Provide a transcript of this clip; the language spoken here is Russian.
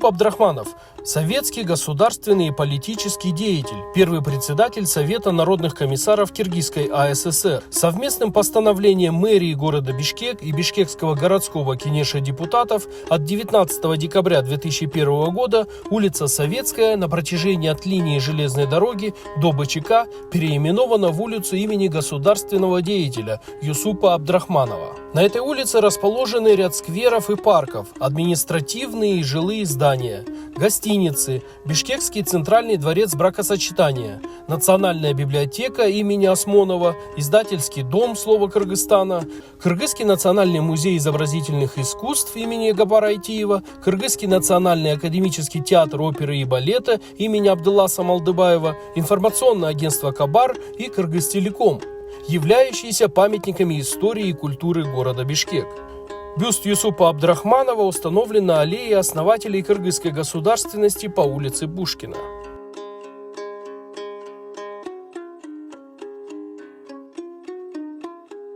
Юсуп Абдрахманов – советский государственный и политический деятель, первый председатель Совета народных комиссаров Киргизской АССР. Совместным постановлением мэрии города Бишкек и Бишкекского городского кенеша депутатов от 19 декабря 2001 года улица Советская на протяжении от линии железной дороги до БЧК переименована в улицу имени государственного деятеля Юсупа Абдрахманова. На этой улице расположены ряд скверов и парков, административные и жилые здания, гостиницы, Бишкекский центральный дворец бракосочетания, Национальная библиотека имени Осмонова, издательский дом «Слово Кыргызстана», Кыргызский национальный музей изобразительных искусств имени Габара Айтиева, Кыргызский национальный академический театр оперы и балета имени Абдулласа Малдыбаева, информационное агентство «Кабар» и Кыргызтелеком, являющиеся памятниками истории и культуры города Бишкек. Бюст Юсупа Абдрахманова установлен на аллее основателей кыргызской государственности по улице Пушкина.